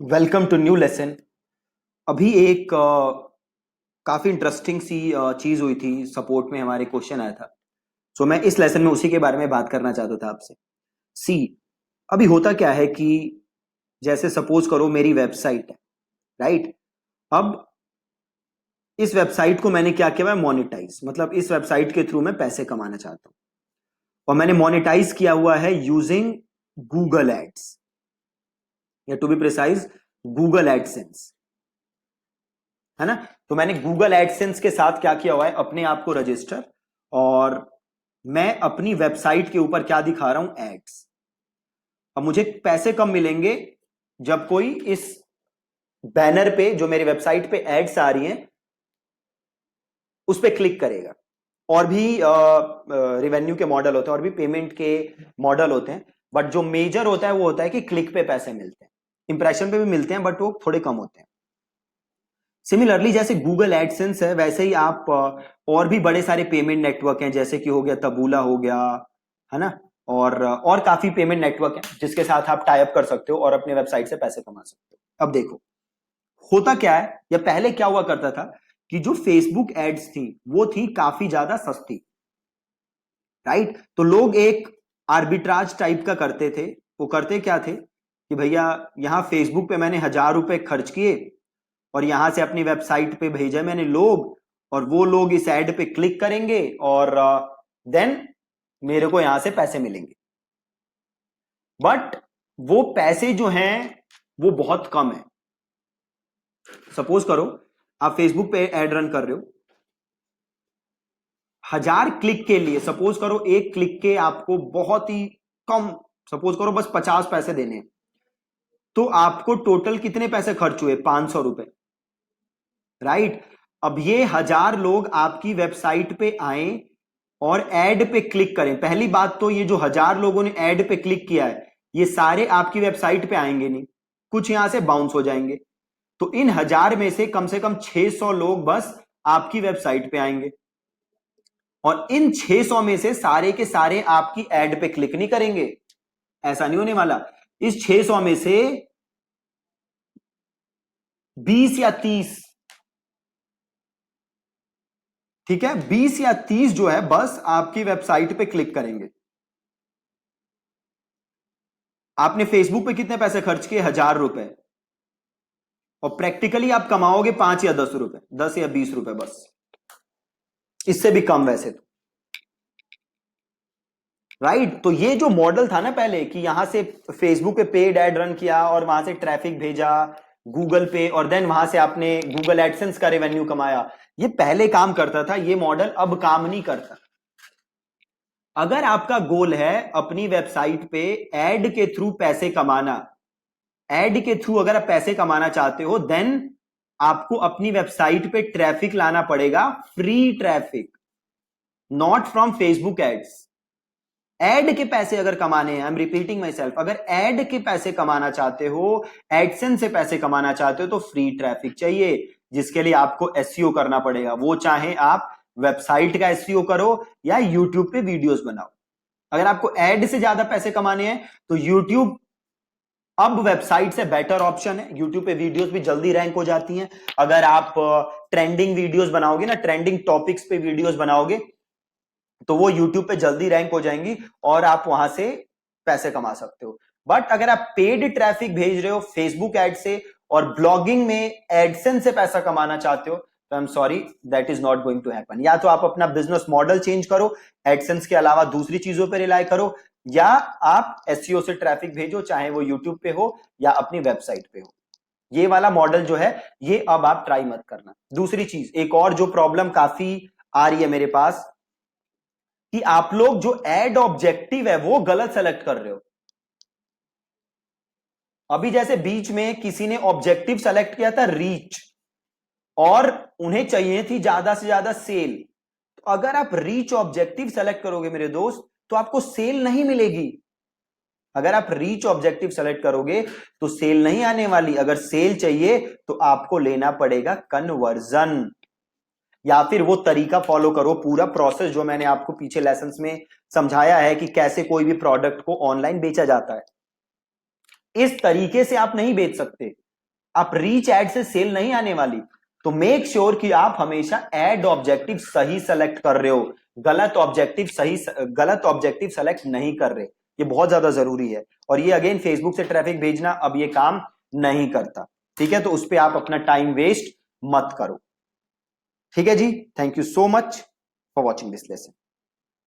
Welcome to new lesson. अभी एक काफी इंटरेस्टिंग सी चीज हुई थी। सपोर्ट में हमारे क्वेश्चन आया था। सो मैं इस लेसन में उसी के बारे में बात करना चाहता था आपसे। सी, अभी होता क्या है कि जैसे सपोज करो मेरी वेबसाइट है, राइट। अब इस वेबसाइट को मैंने क्या किया, मैं मोनेटाइज, मतलब इस वेबसाइट के थ्रू मैं पैसे कमाना चाहता हूं। और मैंने मोनेटाइज किया हुआ है यूजिंग गूगल एड्स, या to be precise Google AdSense, है ना। तो मैंने गूगल एडसेंस के साथ क्या किया हुआ है, अपने आप को रजिस्टर, और मैं अपनी वेबसाइट के ऊपर क्या दिखा रहा हूं, एड्स। अब मुझे पैसे कब मिलेंगे, जब कोई इस बैनर पे जो मेरी वेबसाइट पे एड्स आ रही हैं उस पर क्लिक करेगा। और भी रिवेन्यू के मॉडल होते हैं, और भी पेमेंट के मॉडल होते हैं, बट जो मेजर होता है वो होता है कि क्लिक पे पैसे मिलते हैं। इंप्रेशन पे भी मिलते हैं बट वो थोड़े कम होते हैं। सिमिलरली जैसे गूगल एडसेंस है, वैसे ही आप और भी बड़े सारे पेमेंट नेटवर्क हैं, जैसे कि हो गया तबूला हो गया, है ना। और काफी पेमेंट नेटवर्क हैं जिसके साथ आप टाई अप कर सकते हो और अपने वेबसाइट से पैसे कमा सकते हो। अब देखो होता क्या है, या पहले क्या हुआ करता था कि जो फेसबुक एड्स थी वो थी काफी ज्यादा सस्ती, राइट। तो लोग एक आर्बिट्राज टाइप का करते थे। वो करते क्या थे कि भैया यहां फेसबुक पे मैंने 1,000 रुपए खर्च किए और यहां से अपनी वेबसाइट पे भेजा मैंने लोग, और वो लोग इस ऐड पे क्लिक करेंगे और देन मेरे को यहां से पैसे मिलेंगे। बट वो पैसे जो हैं वो बहुत कम है। सपोज करो आप फेसबुक पे एड रन कर रहे हो, 1,000 क्लिक के लिए, सपोज करो एक क्लिक के आपको बहुत ही कम, सपोज करो बस 50 पैसे देने हैं, तो आपको टोटल कितने पैसे खर्च हुए, 500 रुपए, राइट। अब ये 1,000 लोग आपकी वेबसाइट पे आए और एड पे क्लिक करें। पहली बात तो ये जो 1,000 लोगों ने एड पे क्लिक किया है ये सारे आपकी वेबसाइट पे आएंगे नहीं, कुछ यहां से बाउंस हो जाएंगे। तो इन 1,000 में से कम 600 लोग बस आपकी वेबसाइट पे आएंगे, और इन 600 में से सारे के सारे आपकी एड पे क्लिक नहीं करेंगे। ऐसा नहीं होने वाला। इस 600 में से 20 या 30, ठीक है, 20 या 30 जो है बस आपकी वेबसाइट पे क्लिक करेंगे। आपने फेसबुक पे कितने पैसे खर्च किए, 1,000 रुपए, और प्रैक्टिकली आप कमाओगे 5 या 10 रुपए, 10 या 20 रुपए बस, इससे भी कम वैसे तो, राइट। तो ये जो मॉडल था ना पहले कि यहां से फेसबुक पे पेड एड रन किया और वहां से ट्रैफिक भेजा गूगल पे, और देन वहां से आपने गूगल एडसेंस का रेवेन्यू कमाया, ये पहले काम करता था। ये मॉडल अब काम नहीं करता। अगर आपका गोल है अपनी वेबसाइट पे एड के थ्रू पैसे कमाना, एड के थ्रू अगर आप पैसे कमाना चाहते हो, देन आपको अपनी वेबसाइट पे ट्रैफिक लाना पड़ेगा, free traffic, not from Facebook ads. Ad के पैसे अगर कमाने हैं, I am repeating myself, अगर एड के पैसे कमाना चाहते हो, एडसेंस से पैसे कमाना चाहते हो, तो फ्री ट्रैफिक चाहिए, जिसके लिए आपको एसईओ करना पड़ेगा। वो चाहे आप वेबसाइट का एसईओ करो या यूट्यूब पे वीडियोस बनाओ। अगर आपको एड से ज्यादा पैसे कमाने हैं तो यूट्यूब अब वेबसाइट से बेटर ऑप्शन है। यूट्यूब पे वीडियोस भी जल्दी रैंक हो जाती हैं। अगर आप ट्रेंडिंग वीडियोस बनाओगे ना, ट्रेंडिंग टॉपिक्स पे वीडियोस बनाओगे, तो वो यूट्यूब पे जल्दी रैंक हो जाएंगी और आप वहां से पैसे कमा सकते हो। बट अगर आप पेड ट्रैफिक भेज रहे हो फेसबुक एड से और ब्लॉगिंग में एडसेंस से पैसा कमाना चाहते हो, तो I am sorry, that is not going to happen. या तो आप अपना बिजनेस मॉडल चेंज करो, एडसेंस के अलावा दूसरी चीजों पर रिलाई करो, या आप एसईओ से ट्रैफिक भेजो, चाहे वो यूट्यूब पे हो या अपनी वेबसाइट पे हो। ये वाला मॉडल जो है ये अब आप ट्राई मत करना। दूसरी चीज, एक और जो प्रॉब्लम काफी आ रही है मेरे पास, कि आप लोग जो एड ऑब्जेक्टिव है वो गलत सेलेक्ट कर रहे हो। अभी जैसे बीच में किसी ने ऑब्जेक्टिव सेलेक्ट किया था रीच, और उन्हें चाहिए थी ज्यादा से ज्यादा सेल। तो अगर आप रीच ऑब्जेक्टिव सेलेक्ट करोगे मेरे दोस्त, तो आपको सेल नहीं मिलेगी। अगर आप रीच ऑब्जेक्टिव सेलेक्ट करोगे तो सेल नहीं आने वाली। अगर सेल चाहिए तो आपको लेना पड़ेगा कन्वर्जन, या फिर वो तरीका फॉलो करो, पूरा प्रोसेस जो मैंने आपको पीछे लेसन्स में समझाया है कि कैसे कोई भी प्रोडक्ट को ऑनलाइन बेचा जाता है। इस तरीके से आप नहीं बेच सकते। आप रीच एड से सेल नहीं आने वाली। तो मेक श्योर कि आप हमेशा एड ऑब्जेक्टिव सही सेलेक्ट कर रहे हो, गलत ऑब्जेक्टिव सेलेक्ट नहीं कर रहे। ये बहुत ज्यादा जरूरी है। और ये अगेन फेसबुक से ट्रैफिक भेजना अब ये काम नहीं करता, ठीक है? तो उस पर आप अपना टाइम वेस्ट मत करो, ठीक है जी। Thank you so much for watching this lesson.